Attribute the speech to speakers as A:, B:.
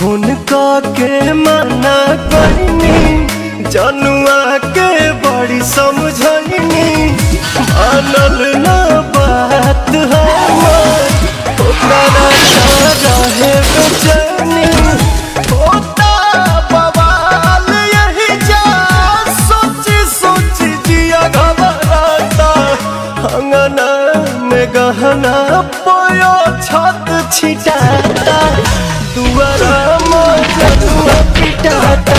A: उनका के मना करनी जनुआ के बड़ी समझनी मानल ना बात हमार ओकरा रहे बेचैनी होता बवाल यही जा सोची सोची जिया घबराता अंगना में गहना पोयो छत छिटाता दुआरा में जनुआ पिटाता